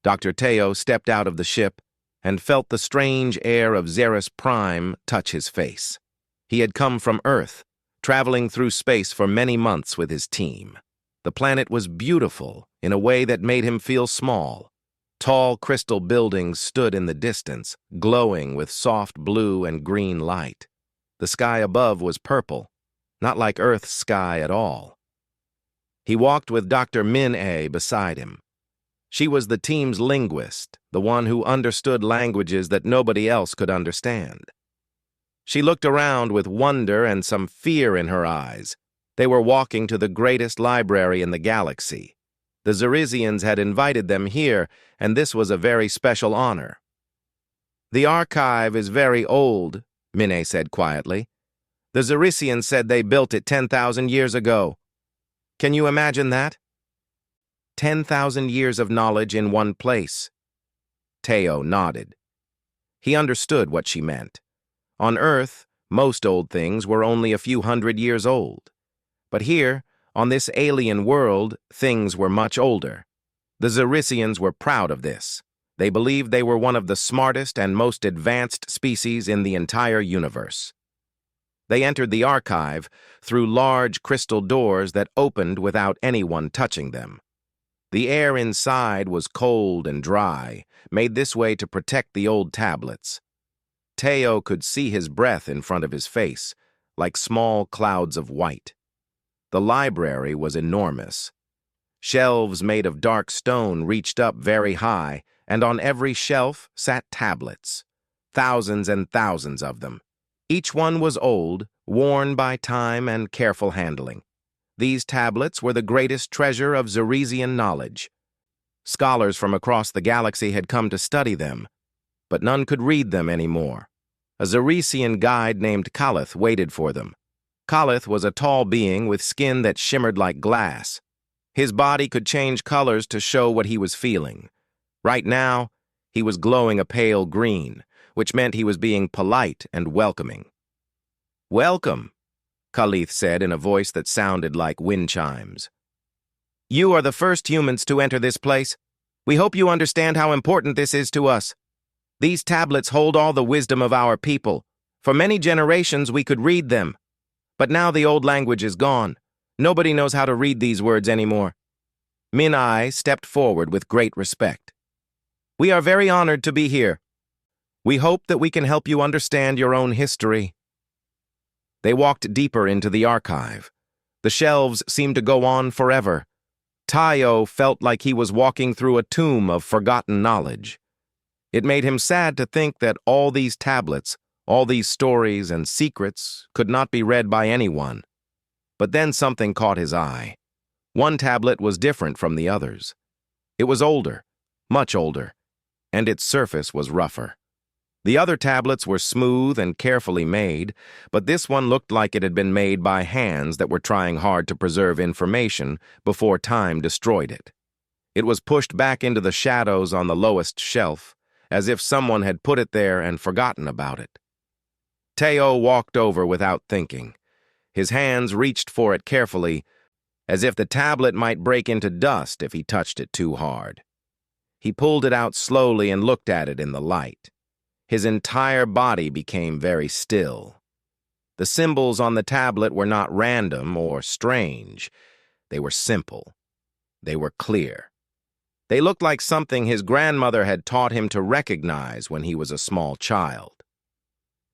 Dr. Teo stepped out of the ship and felt the strange air of Xeris Prime touch his face. He had come from Earth, traveling through space for many months with his team. The planet was beautiful in a way that made him feel small. Tall crystal buildings stood in the distance, glowing with soft blue and green light. The sky above was purple, not like Earth's sky at all. He walked with Dr. Min-A beside him. She was the team's linguist, the one who understood languages that nobody else could understand. She looked around with wonder and some fear in her eyes. They were walking to the greatest library in the galaxy. The Xerisians had invited them here, and this was a very special honor. "The archive is very old," Min-A said quietly. "The Xerisians said they built it 10,000 years ago. Can you imagine that? 10,000 years of knowledge in one place." Teo nodded. He understood what she meant. On Earth, most old things were only a few hundred years old. But here, on this alien world, things were much older. The Xerisians were proud of this. They believed they were one of the smartest and most advanced species in the entire universe. They entered the archive through large crystal doors that opened without anyone touching them. The air inside was cold and dry, made this way to protect the old tablets. Teo could see his breath in front of his face, like small clouds of white. The library was enormous. Shelves made of dark stone reached up very high, and on every shelf sat tablets. Thousands and thousands of them. Each one was old, worn by time and careful handling. These tablets were the greatest treasure of Xerisian knowledge. Scholars from across the galaxy had come to study them, but none could read them anymore. A Xerisian guide named Kalith waited for them. Kalith was a tall being with skin that shimmered like glass. His body could change colors to show what he was feeling. Right now, he was glowing a pale green, which meant he was being polite and welcoming. "Welcome," Kalith said in a voice that sounded like wind chimes. "You are the first humans to enter this place. We hope you understand how important this is to us. These tablets hold all the wisdom of our people. For many generations we could read them. But now the old language is gone. Nobody knows how to read these words anymore." Min-A stepped forward with great respect. "We are very honored to be here. We hope that we can help you understand your own history." They walked deeper into the archive. The shelves seemed to go on forever. Teo felt like he was walking through a tomb of forgotten knowledge. It made him sad to think that all these tablets, all these stories and secrets could not be read by anyone. But then something caught his eye. One tablet was different from the others. It was older, much older, and its surface was rougher. The other tablets were smooth and carefully made, but this one looked like it had been made by hands that were trying hard to preserve information before time destroyed it. It was pushed back into the shadows on the lowest shelf, as if someone had put it there and forgotten about it. Teo walked over without thinking. His hands reached for it carefully, as if the tablet might break into dust if he touched it too hard. He pulled it out slowly and looked at it in the light. His entire body became very still. The symbols on the tablet were not random or strange. They were simple. They were clear. They looked like something his grandmother had taught him to recognize when he was a small child.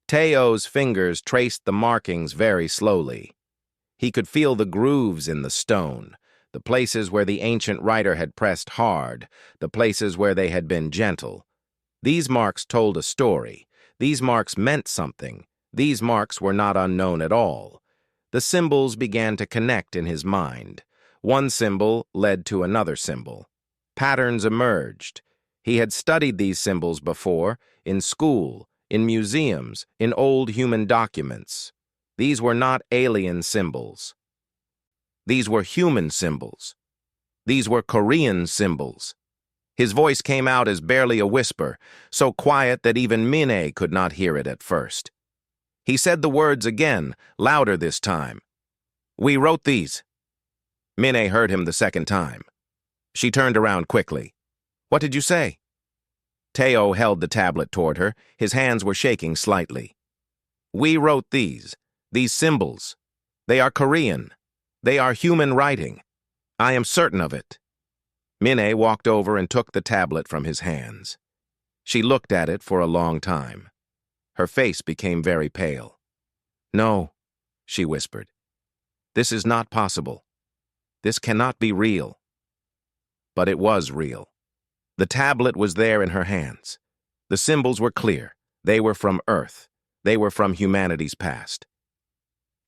Teo's fingers traced the markings very slowly. He could feel the grooves in the stone, the places where the ancient writer had pressed hard, the places where they had been gentle. These marks told a story. These marks meant something. These marks were not unknown at all. The symbols began to connect in his mind. One symbol led to another symbol. Patterns emerged. He had studied these symbols before, in school, in museums, in old human documents. These were not alien symbols. These were human symbols. These were Korean symbols. His voice came out as barely a whisper, so quiet that even Min-A could not hear it at first. He said the words again, louder this time. "We wrote these." Min-A heard him the second time. She turned around quickly. What did you say? Teo held the tablet toward her. His hands were shaking slightly. We wrote these symbols. They are Korean. They are human writing. I am certain of it. Minnie walked over and took the tablet from his hands. She looked at it for a long time. Her face became very pale. No, she whispered. This is not possible. This cannot be real. But it was real. The tablet was there in her hands. The symbols were clear. They were from Earth. They were from humanity's past.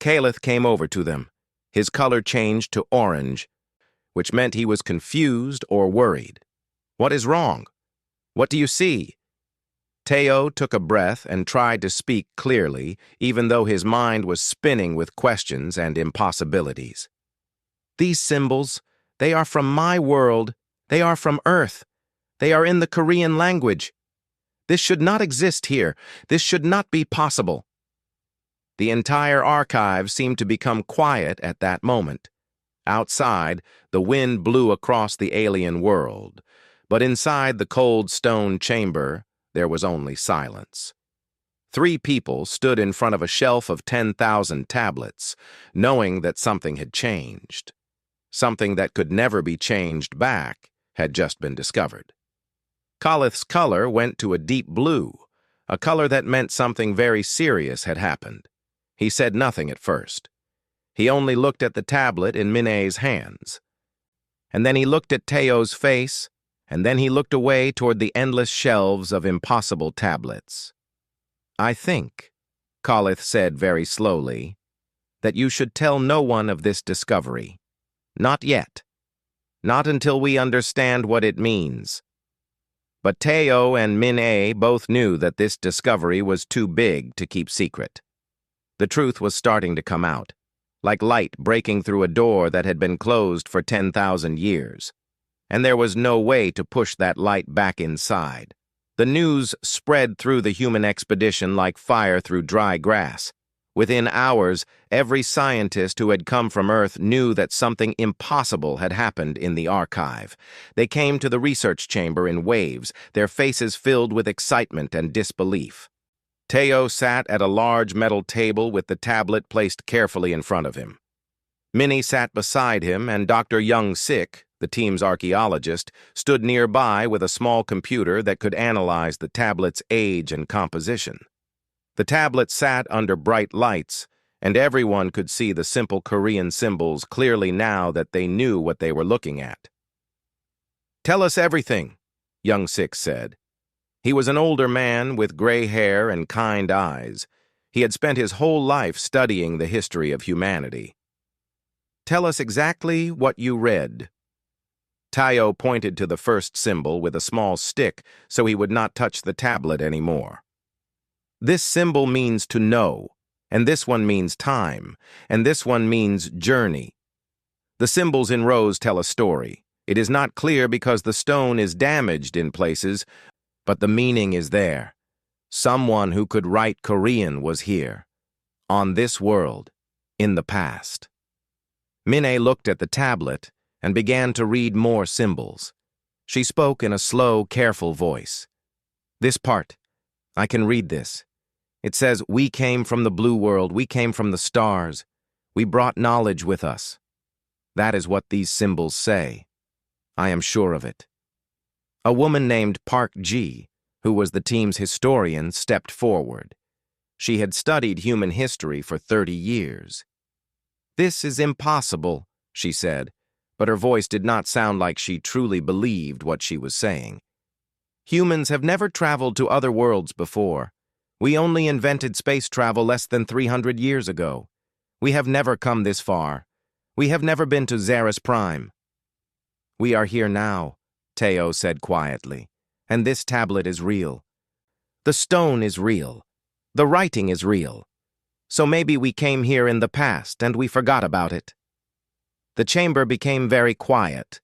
Caliph came over to them. His color changed to orange, which meant he was confused or worried. What is wrong? What do you see? Teo took a breath and tried to speak clearly, even though his mind was spinning with questions and impossibilities. These symbols, they are from my world. They are from Earth. They are in the Korean language. This should not exist here. This should not be possible. The entire archive seemed to become quiet at that moment. Outside, the wind blew across the alien world, but inside the cold stone chamber, there was only silence. 3 people stood in front of a shelf of 10,000 tablets, knowing that something had changed. Something that could never be changed back had just been discovered. Caliph's color went to a deep blue, a color that meant something very serious had happened. He said nothing at first. He only looked at the tablet in Minnie's hands. And then he looked at Teo's face, and then he looked away toward the endless shelves of impossible tablets. I think, Caliph said very slowly, that you should tell no one of this discovery. Not yet. Not until we understand what it means. But Teo and Minnie both knew that this discovery was too big to keep secret. The truth was starting to come out, like light breaking through a door that had been closed for 10,000 years. And there was no way to push that light back inside. The news spread through the human expedition like fire through dry grass. Within hours, every scientist who had come from Earth knew that something impossible had happened in the archive. They came to the research chamber in waves, their faces filled with excitement and disbelief. Teo sat at a large metal table with the tablet placed carefully in front of him. Minnie sat beside him, and Dr. Young-sik, the team's archaeologist, stood nearby with a small computer that could analyze the tablet's age and composition. The tablet sat under bright lights, and everyone could see the simple Korean symbols clearly now that they knew what they were looking at. Tell us everything, Young-sik said. He was an older man with gray hair and kind eyes. He had spent his whole life studying the history of humanity. Tell us exactly what you read. Teo pointed to the first symbol with a small stick so he would not touch the tablet anymore. This symbol means to know, and this one means time, and this one means journey. The symbols in rows tell a story. It is not clear because the stone is damaged in places, but the meaning is there. Someone who could write Korean was here, on this world, in the past. Minnie looked at the tablet and began to read more symbols. She spoke in a slow, careful voice. This part, I can read this. It says, we came from the blue world, we came from the stars. We brought knowledge with us. That is what these symbols say. I am sure of it. A woman named Park Ji, who was the team's historian, stepped forward. She had studied human history for 30 years. This is impossible, she said, but her voice did not sound like she truly believed what she was saying. Humans have never traveled to other worlds before. We only invented space travel less than 300 years ago. We have never come this far. We have never been to Xeris Prime. We are here now, Teo said quietly, and this tablet is real. The stone is real. The writing is real. So maybe we came here in the past and we forgot about it. The chamber became very quiet.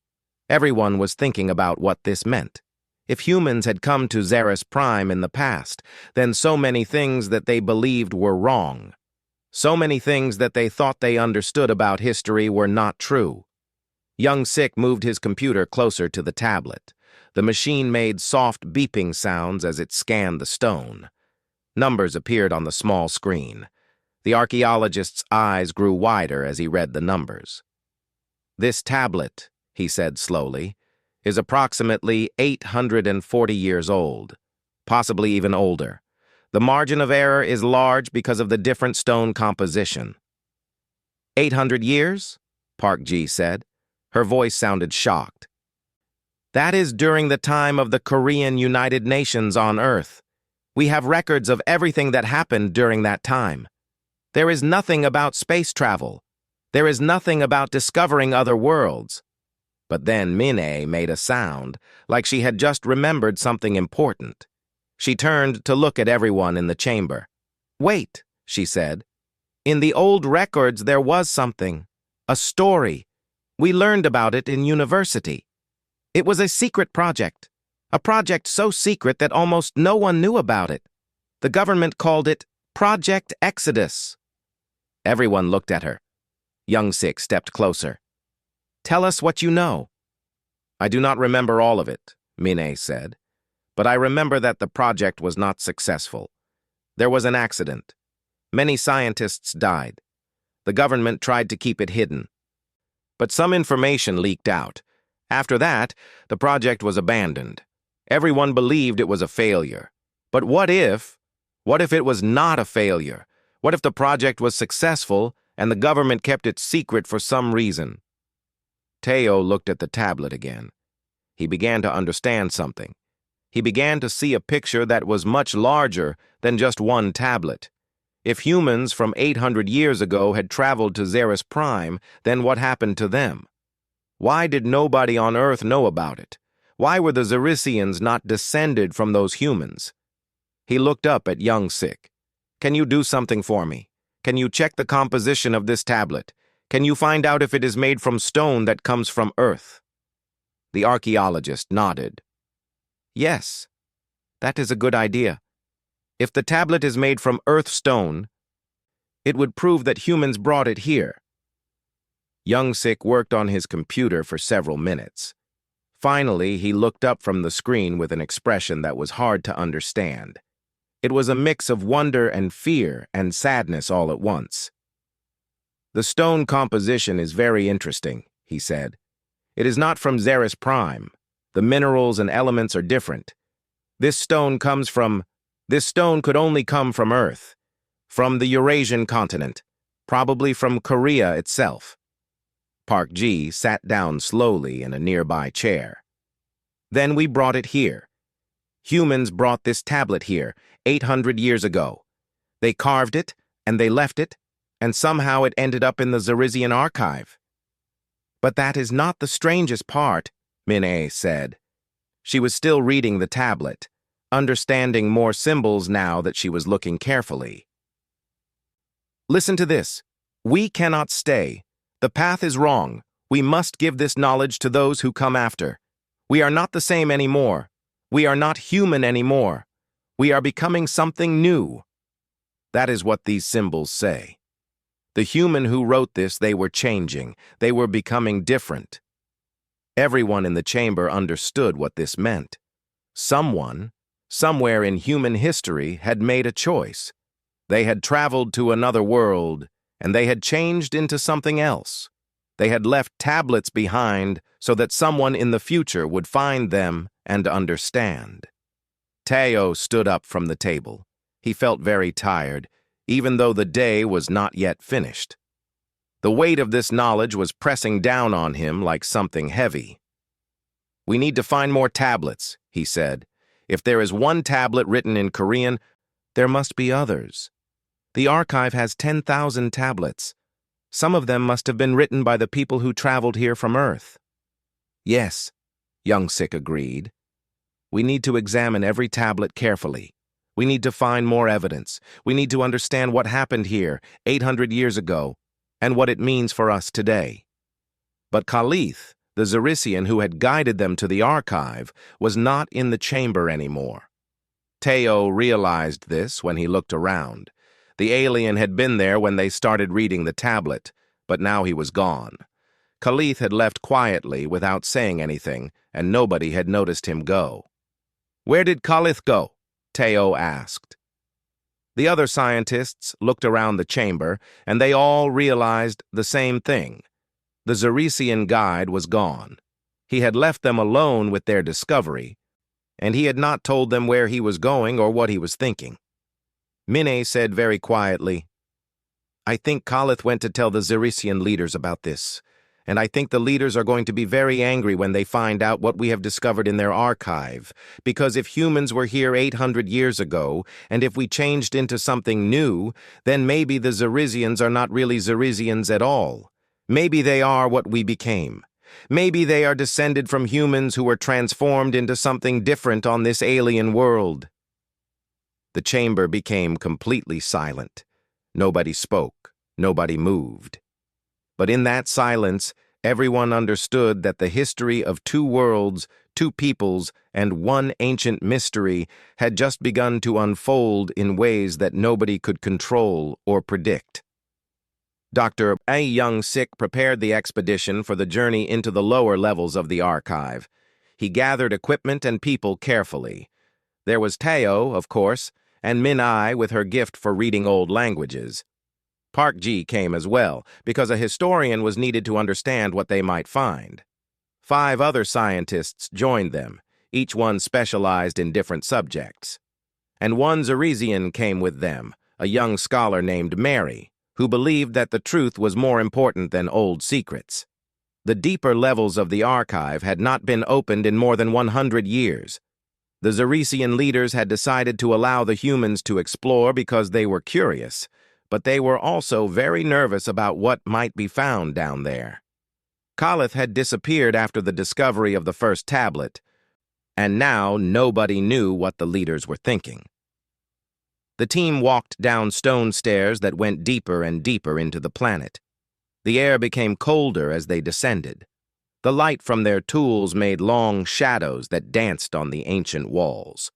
Everyone was thinking about what this meant. If humans had come to Xeris Prime in the past, then so many things that they believed were wrong. So many things that they thought they understood about history were not true. Young-sik moved his computer closer to the tablet. The machine made soft beeping sounds as it scanned the stone. Numbers appeared on the small screen. The archaeologist's eyes grew wider as he read the numbers. "This tablet," he said slowly, "is approximately 840 years old, possibly even older. The margin of error is large because of the different stone composition." 800 years? Park Ji said. Her voice sounded shocked. "That is during the time of the Korean United Nations on Earth. We have records of everything that happened during that time. There is nothing about space travel. There is nothing about discovering other worlds." But then Min-ae made a sound, like she had just remembered something important. She turned to look at everyone in the chamber. "Wait," she said. "In the old records there was something. A story. We learned about it in university. It was a secret project. A project so secret that almost no one knew about it. The government called it Project Exodus." Everyone looked at her. Young-sik stepped closer. "Tell us what you know." "I do not remember all of it," Min-ae said. "But I remember that the project was not successful. There was an accident. Many scientists died. The government tried to keep it hidden. But some information leaked out. After that, the project was abandoned. Everyone believed it was a failure. But what if it was not a failure? What if the project was successful and the government kept it secret for some reason?" Teo looked at the tablet again. He began to understand something. He began to see a picture that was much larger than just one tablet. If humans from 800 years ago had traveled to Xeris Prime, then what happened to them? Why did nobody on Earth know about it? Why were the Xerisians not descended from those humans? He looked up at Young-sik. "Can you do something for me? Can you check the composition of this tablet? Can you find out if it is made from stone that comes from Earth?" The archaeologist nodded. "Yes, that is a good idea. If the tablet is made from Earth stone, it would prove that humans brought it here." Young-sik worked on his computer for several minutes. Finally, he looked up from the screen with an expression that was hard to understand. It was a mix of wonder and fear and sadness all at once. "The stone composition is very interesting," he said. "It is not from Xeris Prime. The minerals and elements are different. This stone could only come from Earth, from the Eurasian continent, probably from Korea itself." Park Ji sat down slowly in a nearby chair. "Then we brought it here. Humans brought this tablet here 800 years ago. They carved it, and they left it, and somehow it ended up in the Xerisian archive." "But that is not the strangest part," Min-ae said. She was still reading the tablet, understanding more symbols now that she was looking carefully. "Listen to this. We cannot stay. The path is wrong. We must give this knowledge to those who come after. We are not the same anymore. We are not human anymore. We are becoming something new." That is what these symbols say. The human who wrote this, they were changing. They were becoming different. Everyone in the chamber understood what this meant. Someone, somewhere in human history, had made a choice. They had traveled to another world, and they had changed into something else. They had left tablets behind so that someone in the future would find them and understand. Teo stood up from the table. He felt very tired, even though the day was not yet finished. The weight of this knowledge was pressing down on him like something heavy. "We need to find more tablets," he said. "If there is one tablet written in Korean, there must be others. The archive has 10,000 tablets. Some of them must have been written by the people who traveled here from Earth." "Yes," Young-sik agreed. "We need to examine every tablet carefully. We need to find more evidence. We need to understand what happened here 800 years ago and what it means for us today." But Khalith, the Xerisian who had guided them to the archive, was not in the chamber anymore. Teo realized this when he looked around. The alien had been there when they started reading the tablet, but now he was gone. Khalith had left quietly without saying anything, and nobody had noticed him go. "Where did Khalith go?" Teo asked. The other scientists looked around the chamber, and they all realized the same thing. The Zeresian guide was gone. He had left them alone with their discovery, and he had not told them where he was going or what he was thinking. Minnie said very quietly, "I think Khalith went to tell the Zeresian leaders about this, and I think the leaders are going to be very angry when they find out what we have discovered in their archive, because if humans were here 800 years ago, and if we changed into something new, then maybe the Zeresians are not really Zeresians at all. Maybe they are what we became. Maybe they are descended from humans who were transformed into something different on this alien world." The chamber became completely silent. Nobody spoke. Nobody moved. But in that silence, everyone understood that the history of two worlds, two peoples, and one ancient mystery had just begun to unfold in ways that nobody could control or predict. Dr. A. Young-sik prepared the expedition for the journey into the lower levels of the archive. He gathered equipment and people carefully. There was Teo, of course, and Min-ai with her gift for reading old languages. Park Ji came as well, because a historian was needed to understand what they might find. 5 other scientists joined them, each one specialized in different subjects. And one Zeresian came with them, a young scholar named Mary, who believed that the truth was more important than old secrets. The deeper levels of the archive had not been opened in more than 100 years. The Zeresian leaders had decided to allow the humans to explore because they were curious, but they were also very nervous about what might be found down there. Khalith had disappeared after the discovery of the first tablet, and now nobody knew what the leaders were thinking. The team walked down stone stairs that went deeper and deeper into the planet. The air became colder as they descended. The light from their tools made long shadows that danced on the ancient walls.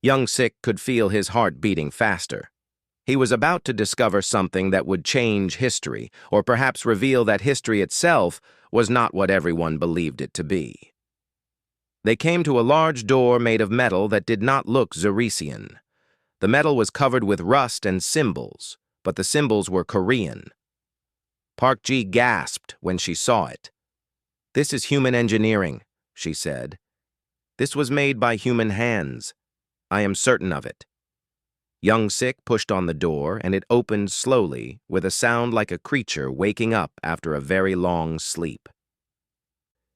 Young-sik could feel his heart beating faster. He was about to discover something that would change history, or perhaps reveal that history itself was not what everyone believed it to be. They came to a large door made of metal that did not look Zeresian. The metal was covered with rust and symbols, but the symbols were Korean. Park Ji gasped when she saw it. "This is human engineering," she said. "This was made by human hands. I am certain of it." Young-sik pushed on the door, and it opened slowly, with a sound like a creature waking up after a very long sleep.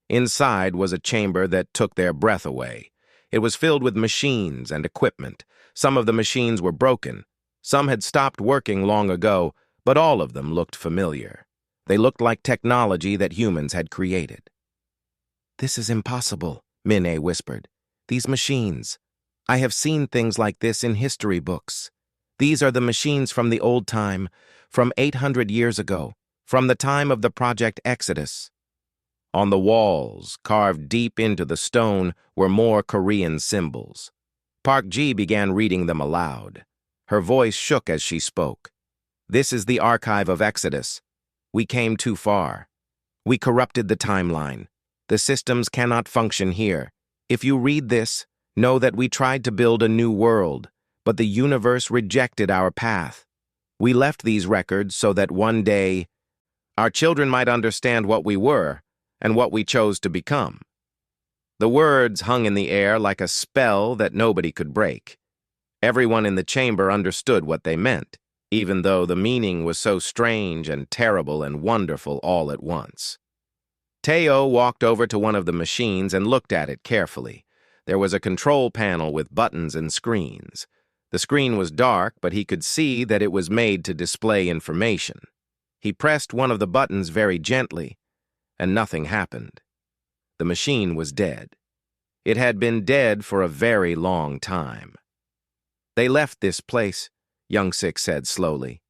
Inside was a chamber that took their breath away. It was filled with machines and equipment. Some of the machines were broken. Some had stopped working long ago, but all of them looked familiar. They looked like technology that humans had created. "This is impossible," Min-ai whispered. "These machines. I have seen things like this in history books. These are the machines from the old time, from 800 years ago, from the time of the Project Exodus." On the walls, carved deep into the stone, were more Korean symbols. Park Ji began reading them aloud. Her voice shook as she spoke. "This is the archive of Exodus. We came too far. We corrupted the timeline. The systems cannot function here. If you read this, know that we tried to build a new world, but the universe rejected our path. We left these records so that one day our children might understand what we were and what we chose to become." The words hung in the air like a spell that nobody could break. Everyone in the chamber understood what they meant, even though the meaning was so strange and terrible and wonderful all at once. Teo walked over to one of the machines and looked at it carefully. There was a control panel with buttons and screens. The screen was dark, but he could see that it was made to display information. He pressed one of the buttons very gently, and nothing happened. The machine was dead. It had been dead for a very long time. "They left this place," Young-sik said slowly.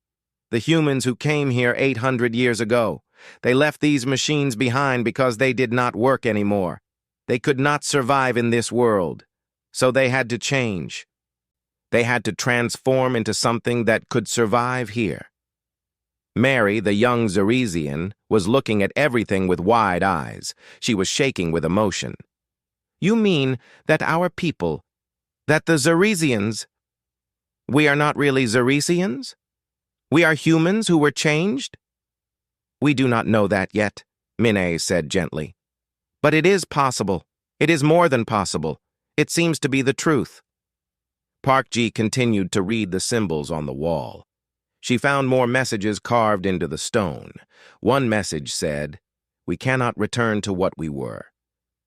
"The humans who came here 800 years ago. They left these machines behind because they did not work anymore. They could not survive in this world, so they had to change. They had to transform into something that could survive here." Mary, the young Zeresian, was looking at everything with wide eyes. She was shaking with emotion. "You mean that our people, that the Zeresians, we are not really Zeresians? We are humans who were changed?" "We do not know that yet," Minnie said gently. "But it is possible. It is more than possible. It seems to be the truth." Park-ji continued to read the symbols on the wall. She found more messages carved into the stone. One message said, "We cannot return to what we were.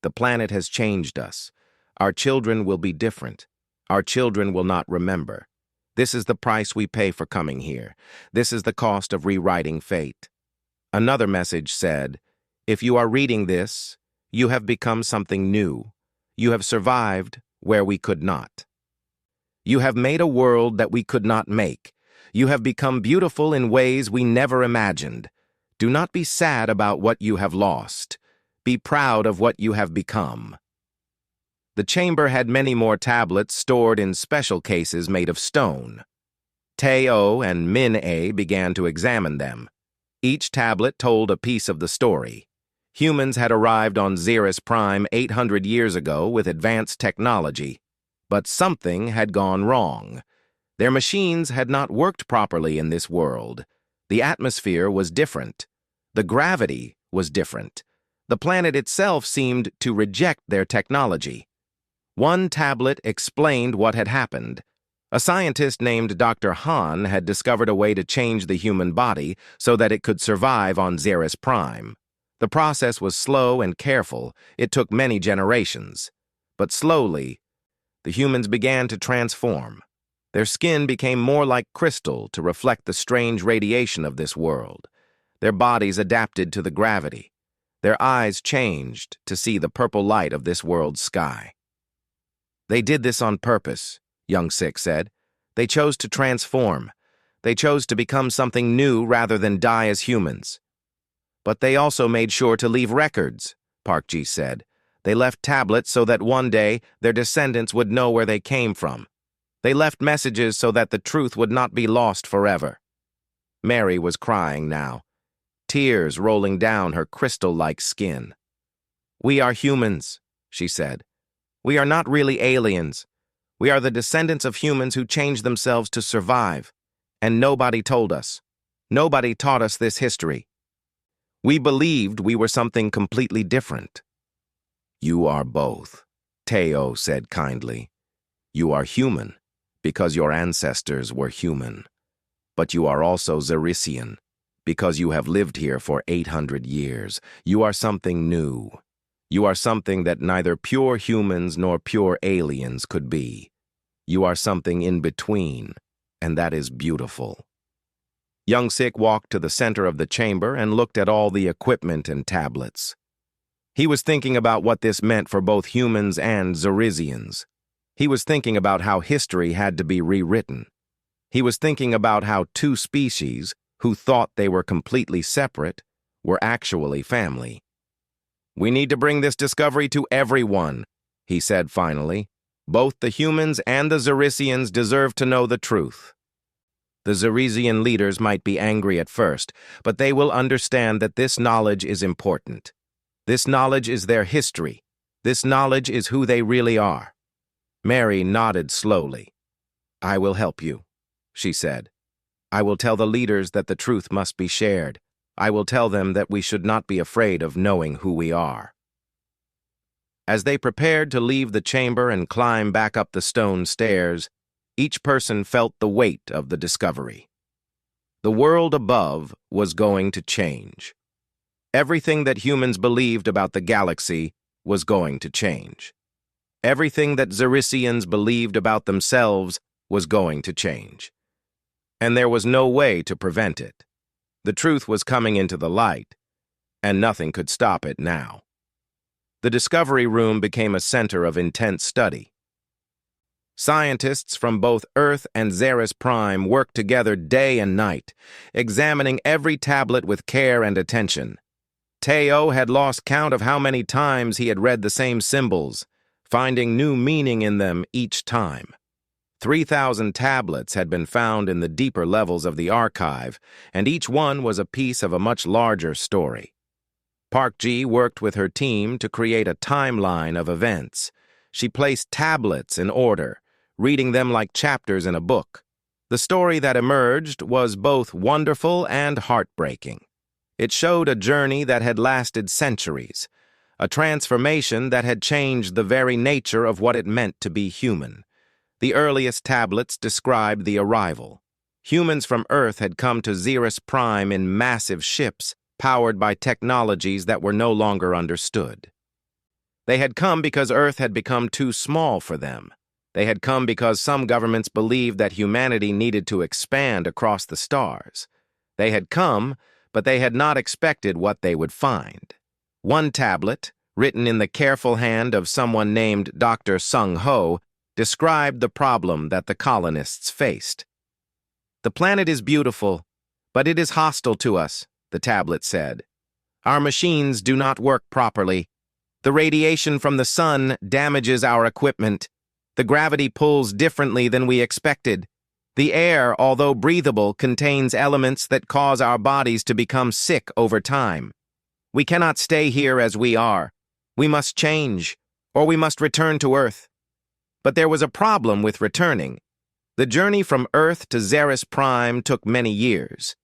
The planet has changed us. Our children will be different. Our children will not remember. This is the price we pay for coming here. This is the cost of rewriting fate." Another message said, "If you are reading this, you have become something new. You have survived where we could not. You have made a world that we could not make. You have become beautiful in ways we never imagined. Do not be sad about what you have lost. Be proud of what you have become." The chamber had many more tablets stored in special cases made of stone. Tae-o and Min-a began to examine them. Each tablet told a piece of the story. Humans had arrived on Xeris Prime 800 years ago with advanced technology. But something had gone wrong. Their machines had not worked properly in this world. The atmosphere was different. The gravity was different. The planet itself seemed to reject their technology. One tablet explained what had happened. A scientist named Dr. Han had discovered a way to change the human body so that it could survive on Xeris Prime. The process was slow and careful. It took many generations. But slowly, the humans began to transform. Their skin became more like crystal to reflect the strange radiation of this world. Their bodies adapted to the gravity. Their eyes changed to see the purple light of this world's sky. "They did this on purpose," Young Sik said. "They chose to transform. They chose to become something new rather than die as humans." "But they also made sure to leave records," Park-ji said. "They left tablets so that one day their descendants would know where they came from. They left messages so that the truth would not be lost forever." Mary was crying now, tears rolling down her crystal-like skin. "We are humans," she said. "We are not really aliens. We are the descendants of humans who changed themselves to survive. And nobody told us. Nobody taught us this history. We believed we were something completely different." "You are both," Tae-o said kindly. "You are human, because your ancestors were human. But you are also Zerisian, because you have lived here for 800 years. You are something new. You are something that neither pure humans nor pure aliens could be. You are something in between, and that is beautiful." Young Sik walked to the center of the chamber and looked at all the equipment and tablets. He was thinking about what this meant for both humans and Zerisians. He was thinking about how history had to be rewritten. He was thinking about how two species, who thought they were completely separate, were actually family. "We need to bring this discovery to everyone," he said finally. "Both the humans and the Zerisians deserve to know the truth." The Zerisian leaders might be angry at first, but they will understand that this knowledge is important. This knowledge is their history. This knowledge is who they really are. Mary nodded slowly. "I will help you," she said. "I will tell the leaders that the truth must be shared. I will tell them that we should not be afraid of knowing who we are." As they prepared to leave the chamber and climb back up the stone stairs, each person felt the weight of the discovery. The world above was going to change. Everything that humans believed about the galaxy was going to change. Everything that Zerisians believed about themselves was going to change. And there was no way to prevent it. The truth was coming into the light, and nothing could stop it now. The discovery room became a center of intense study. Scientists from both Earth and Xeris Prime worked together day and night, examining every tablet with care and attention. Tae-o had lost count of how many times he had read the same symbols, finding new meaning in them each time. 3,000 tablets had been found in the deeper levels of the archive, and each one was a piece of a much larger story. Park Ji worked with her team to create a timeline of events. She placed tablets in order, reading them like chapters in a book. The story that emerged was both wonderful and heartbreaking. It showed a journey that had lasted centuries, a transformation that had changed the very nature of what it meant to be human. The earliest tablets described the arrival. Humans from Earth had come to Xeris Prime in massive ships, powered by technologies that were no longer understood. They had come because Earth had become too small for them. They had come because some governments believed that humanity needed to expand across the stars. They had come, but they had not expected what they would find. One tablet, written in the careful hand of someone named Dr. Sung Ho, described the problem that the colonists faced. "The planet is beautiful, but it is hostile to us," the tablet said. "Our machines do not work properly. The radiation from the sun damages our equipment. The gravity pulls differently than we expected. The air, although breathable, contains elements that cause our bodies to become sick over time. We cannot stay here as we are. We must change, or we must return to Earth." But there was a problem with returning. The journey from Earth to Xeris Prime took many years.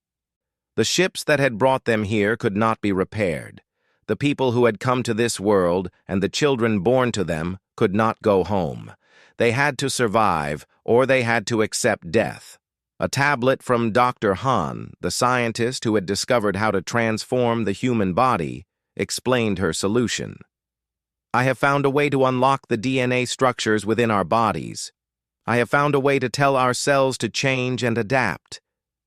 The ships that had brought them here could not be repaired. The people who had come to this world and the children born to them could not go home. They had to survive, or they had to accept death. A tablet from Dr. Han, the scientist who had discovered how to transform the human body, explained her solution. "I have found a way to unlock the DNA structures within our bodies. I have found a way to tell our cells to change and adapt.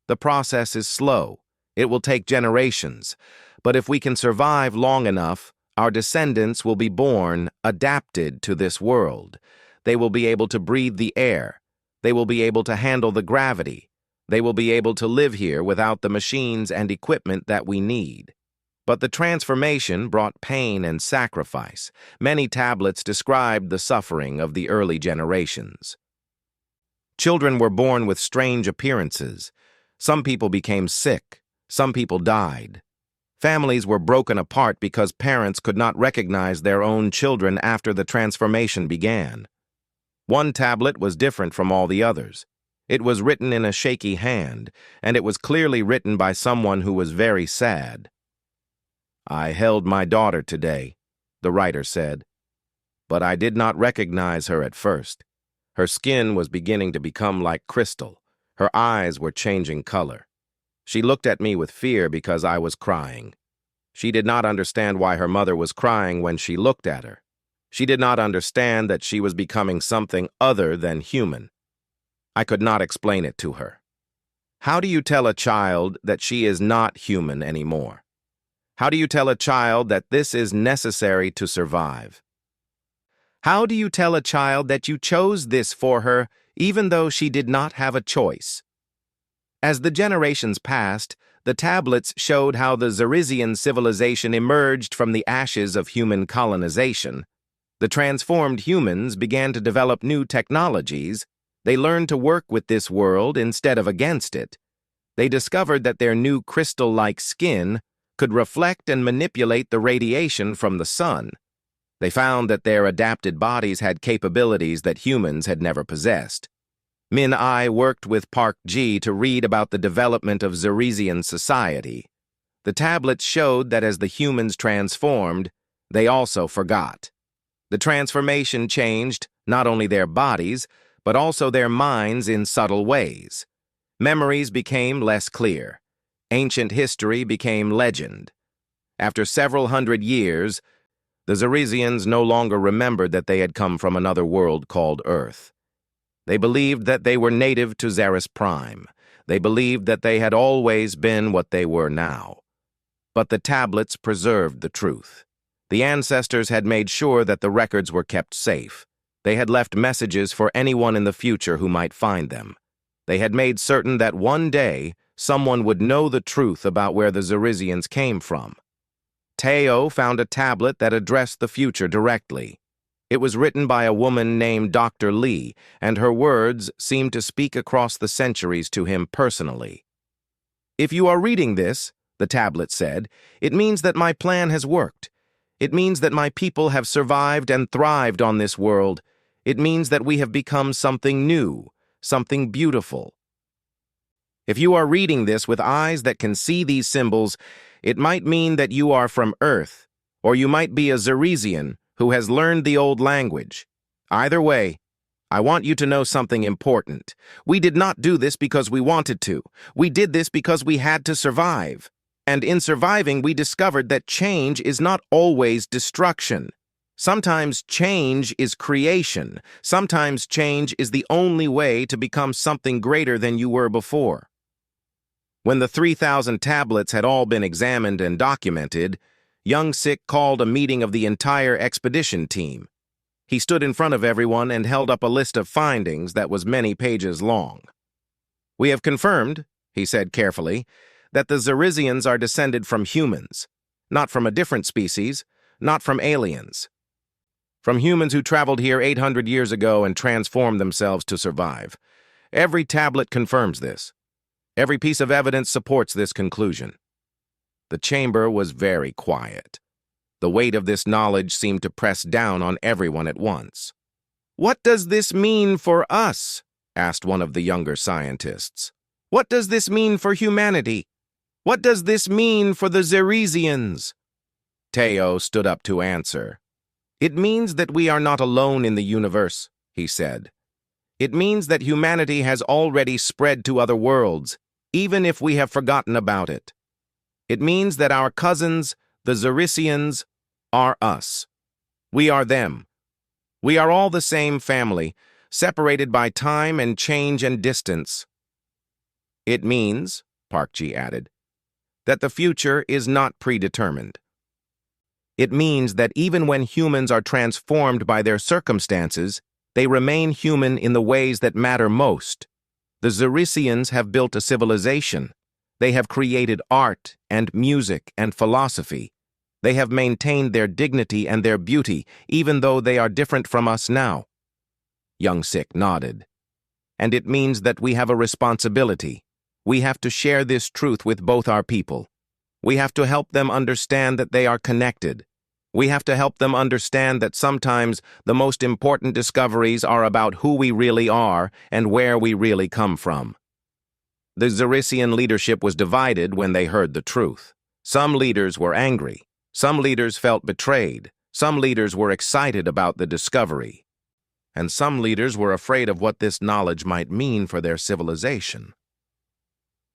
The process is slow. It will take generations. But if we can survive long enough, our descendants will be born adapted to this world. They will be able to breathe the air. They will be able to handle the gravity. They will be able to live here without the machines and equipment that we need." But the transformation brought pain and sacrifice. Many tablets described the suffering of the early generations. Children were born with strange appearances. Some people became sick. Some people died. Families were broken apart because parents could not recognize their own children after the transformation began. One tablet was different from all the others. It was written in a shaky hand, and it was clearly written by someone who was very sad. "I held my daughter today," the writer said, "but I did not recognize her at first. Her skin was beginning to become like crystal. Her eyes were changing color. She looked at me with fear because I was crying. She did not understand why her mother was crying when she looked at her. She did not understand that she was becoming something other than human. I could not explain it to her. How do you tell a child that she is not human anymore? How do you tell a child that this is necessary to survive? How do you tell a child that you chose this for her even though she did not have a choice?" As the generations passed, the tablets showed how the Xerisian civilization emerged from the ashes of human colonization. The transformed humans began to develop new technologies. They learned to work with this world instead of against it. They discovered that their new crystal-like skin could reflect and manipulate the radiation from the sun. They found that their adapted bodies had capabilities that humans had never possessed. Min Ai worked with Park Ji to read about the development of Xerisian society. The tablets showed that as the humans transformed, they also forgot. The transformation changed not only their bodies, but also their minds in subtle ways. Memories became less clear. Ancient history became legend. After several hundred years, the Xerisians no longer remembered that they had come from another world called Earth. They believed that they were native to Xeris Prime. They believed that they had always been what they were now. But the tablets preserved the truth. The ancestors had made sure that the records were kept safe. They had left messages for anyone in the future who might find them. They had made certain that one day someone would know the truth about where the Xerisians came from. Teo found a tablet that addressed the future directly. It was written by a woman named Dr. Lee, and her words seemed to speak across the centuries to him personally. "If you are reading this," the tablet said, "it means that my plan has worked. It means that my people have survived and thrived on this world. It means that we have become something new, something beautiful. If you are reading this with eyes that can see these symbols, it might mean that you are from Earth, or you might be a Zeresian who has learned the old language. Either way, I want you to know something important. We did not do this because we wanted to. We did this because we had to survive. And in surviving, we discovered that change is not always destruction. Sometimes change is creation. Sometimes change is the only way to become something greater than you were before." When the 3,000 tablets had all been examined and documented, Young Sik called a meeting of the entire expedition team. He stood in front of everyone and held up a list of findings that was many pages long. "We have confirmed," he said carefully, "that the Zeresians are descended from humans, not from a different species, not from aliens. From humans who traveled here 800 years ago and transformed themselves to survive. Every tablet confirms this. Every piece of evidence supports this conclusion." The chamber was very quiet. The weight of this knowledge seemed to press down on everyone at once. "What does this mean for us?" asked one of the younger scientists. "What does this mean for humanity? What does this mean for the Zeresians?" Teo stood up to answer. "It means that we are not alone in the universe," he said. "It means that humanity has already spread to other worlds, even if we have forgotten about it. It means that our cousins, the Zeresians, are us. We are them. We are all the same family, separated by time and change and distance. It means," Parkji added, "that the future is not predetermined. It means that even when humans are transformed by their circumstances, they remain human in the ways that matter most. The Zeresians have built a civilization. They have created art and music and philosophy. They have maintained their dignity and their beauty, even though they are different from us now." Young Sik nodded. "And it means that we have a responsibility. We have to share this truth with both our people. We have to help them understand that they are connected. We have to help them understand that sometimes the most important discoveries are about who we really are and where we really come from." The Zeresian leadership was divided when they heard the truth. Some leaders were angry. Some leaders felt betrayed. Some leaders were excited about the discovery. And some leaders were afraid of what this knowledge might mean for their civilization.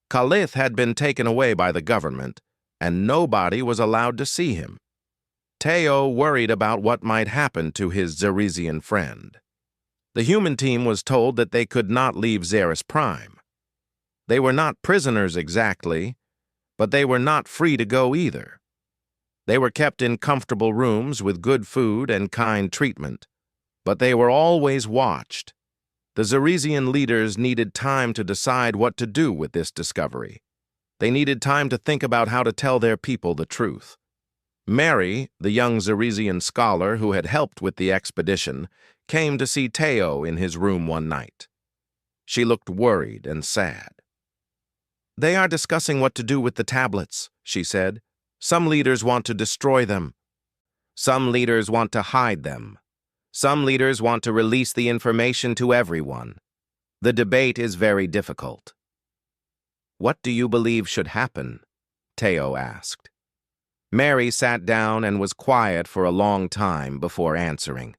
Khalith had been taken away by the government, and nobody was allowed to see him. Teo worried about what might happen to his Zeresian friend. The human team was told that they could not leave Xeris Prime. They were not prisoners exactly, but they were not free to go either. They were kept in comfortable rooms with good food and kind treatment, but they were always watched. The Zeresian leaders needed time to decide what to do with this discovery. They needed time to think about how to tell their people the truth. Mary, the young Zeresian scholar who had helped with the expedition, came to see Teo in his room one night. She looked worried and sad. "They are discussing what to do with the tablets," she said. "Some leaders want to destroy them. Some leaders want to hide them. Some leaders want to release the information to everyone. The debate is very difficult." "What do you believe should happen?" Teo asked. Mary sat down and was quiet for a long time before answering.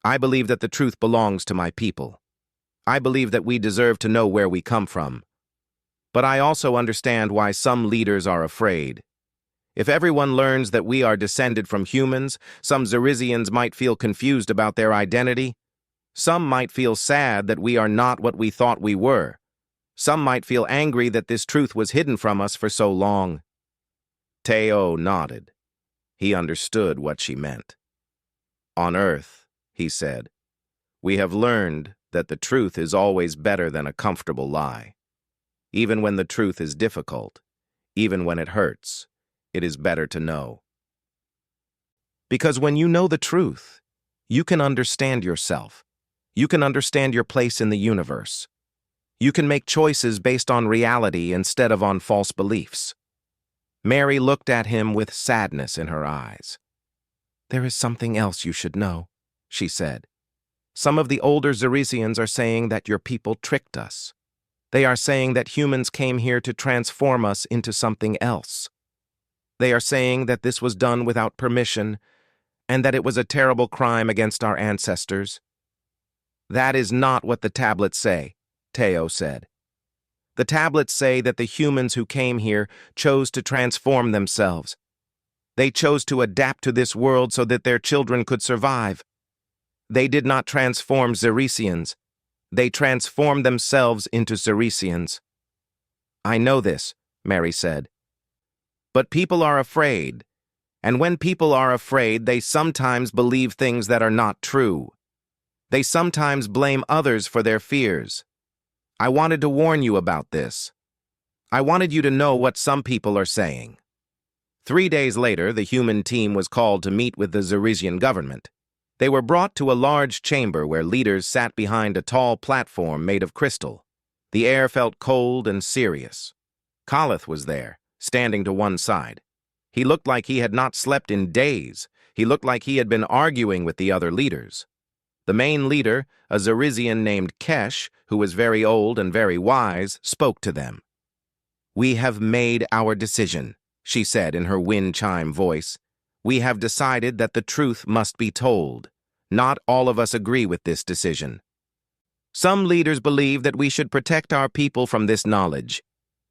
"I believe that the truth belongs to my people. I believe that we deserve to know where we come from. But I also understand why some leaders are afraid. If everyone learns that we are descended from humans, some Zeresians might feel confused about their identity. Some might feel sad that we are not what we thought we were. Some might feel angry that this truth was hidden from us for so long." Teo nodded. He understood what she meant. "On Earth," he said, "we have learned that the truth is always better than a comfortable lie. Even when the truth is difficult, even when it hurts, it is better to know. Because when you know the truth, You can understand yourself. You can understand your place in the universe. You can make choices based on reality instead of on false beliefs. Mary looked at him with sadness in her eyes. "There is something else you should know," she said. "Some of the older Zeresians are saying that your people tricked us. They are saying that humans came here to transform us into something else. They are saying that this was done without permission and that it was a terrible crime against our ancestors." "That is not what the tablets say," Teo said. "The tablets say that the humans who came here chose to transform themselves. They chose to adapt to this world so that their children could survive. They did not transform Zeresians. They transformed themselves into Zeresians." "I know this," Mary said. "But people are afraid. And when people are afraid, they sometimes believe things that are not true. They sometimes blame others for their fears. I wanted to warn you about this. I wanted you to know what some people are saying." 3 days later, the human team was called to meet with the Zeresian government. They were brought to a large chamber where leaders sat behind a tall platform made of crystal. The air felt cold and serious. Kalith was there, standing to one side. He looked like he had not slept in days. He looked like he had been arguing with the other leaders. The main leader, a Zeresian named Kesh, who was very old and very wise, spoke to them. "We have made our decision," she said in her wind chime voice. "We have decided that the truth must be told. Not all of us agree with this decision. Some leaders believe that we should protect our people from this knowledge,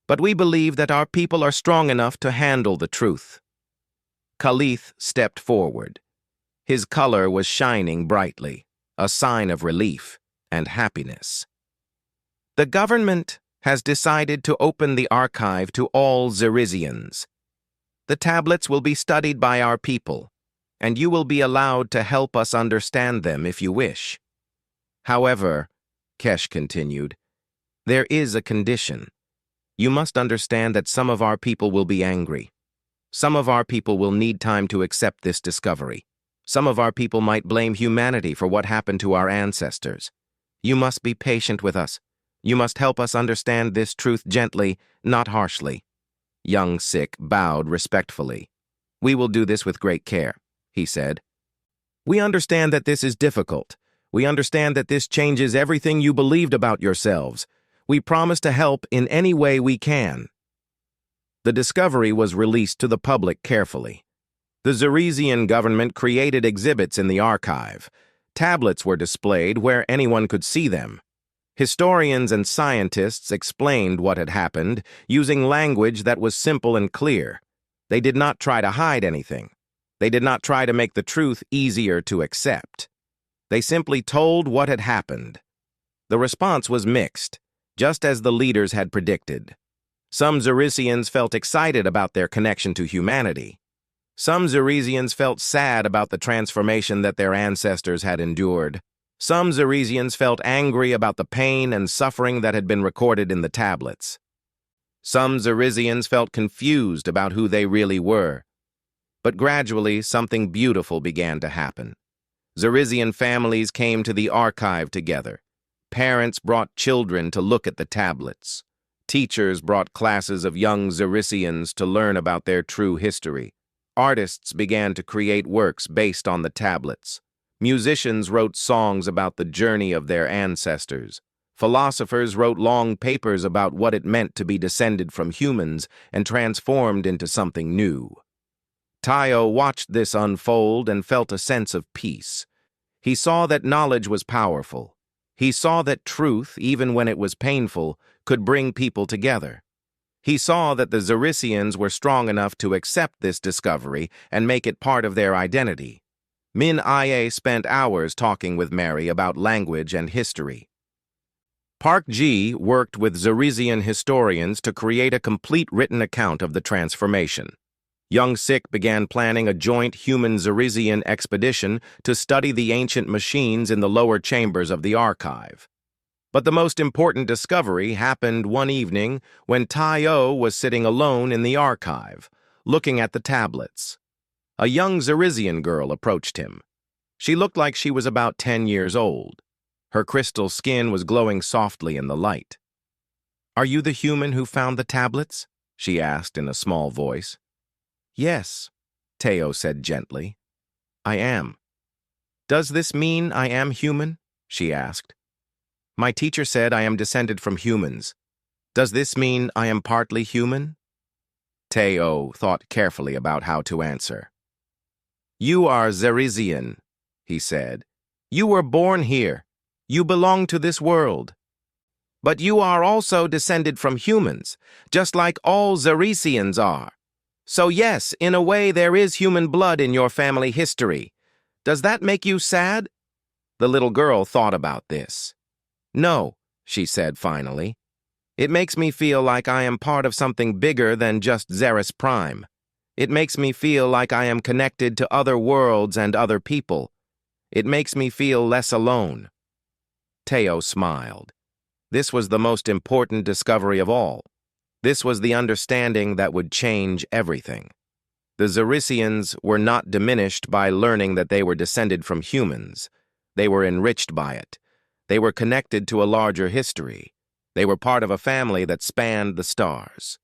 but we believe that our people are strong enough to handle the truth." Kalith stepped forward. His color was shining brightly, a sign of relief and happiness. "The government has decided to open the archive to all Zeresians. The tablets will be studied by our people, and you will be allowed to help us understand them if you wish. However," Kesh continued, "there is a condition. You must understand that some of our people will be angry. Some of our people will need time to accept this discovery. Some of our people might blame humanity for what happened to our ancestors. You must be patient with us. You must help us understand this truth gently, not harshly." Young Sik bowed respectfully. "We will do this with great care," he said. "We understand that this is difficult. We understand that this changes everything you believed about yourselves. We promise to help in any way we can." The discovery was released to the public carefully. The Zeresian government created exhibits in the archive. Tablets were displayed where anyone could see them. Historians and scientists explained what had happened using language that was simple and clear. They did not try to hide anything. They did not try to make the truth easier to accept. They simply told what had happened. The response was mixed, just as the leaders had predicted. Some Zeresians felt excited about their connection to humanity. Some Zeresians felt sad about the transformation that their ancestors had endured. Some Zeresians felt angry about the pain and suffering that had been recorded in the tablets. Some Zeresians felt confused about who they really were. But gradually, something beautiful began to happen. Zeresian families came to the archive together. Parents brought children to look at the tablets. Teachers brought classes of young Zeresians to learn about their true history. Artists began to create works based on the tablets. Musicians wrote songs about the journey of their ancestors. Philosophers wrote long papers about what it meant to be descended from humans and transformed into something new. Tayo watched this unfold and felt a sense of peace. He saw that knowledge was powerful. He saw that truth, even when it was painful, could bring people together. He saw that the Zeresians were strong enough to accept this discovery and make it part of their identity. Min Aye spent hours talking with Mary about language and history. Park Ji worked with Zeresian historians to create a complete written account of the transformation. Young Sik began planning a joint human-Zeresian expedition to study the ancient machines in the lower chambers of the archive. But the most important discovery happened one evening when Tayo was sitting alone in the archive, looking at the tablets. A young Zeresian girl approached him. She looked like she was about 10 years old. Her crystal skin was glowing softly in the light. "Are you the human who found the tablets?" she asked in a small voice. "Yes," Teo said gently. "I am." "Does this mean I am human?" she asked. "My teacher said I am descended from humans. Does this mean I am partly human?" Teo thought carefully about how to answer. "You are Zerisian," he said. "You were born here. You belong to this world. But you are also descended from humans, just like all Zerisians are. So yes, in a way there is human blood in your family history. Does that make you sad?" The little girl thought about this. "No," she said finally. "It makes me feel like I am part of something bigger than just Zeris Prime. It makes me feel like I am connected to other worlds and other people. It makes me feel less alone." Teo smiled. This was the most important discovery of all. This was the understanding that would change everything. The Zerisians were not diminished by learning that they were descended from humans. They were enriched by it. They were connected to a larger history. They were part of a family that spanned the stars.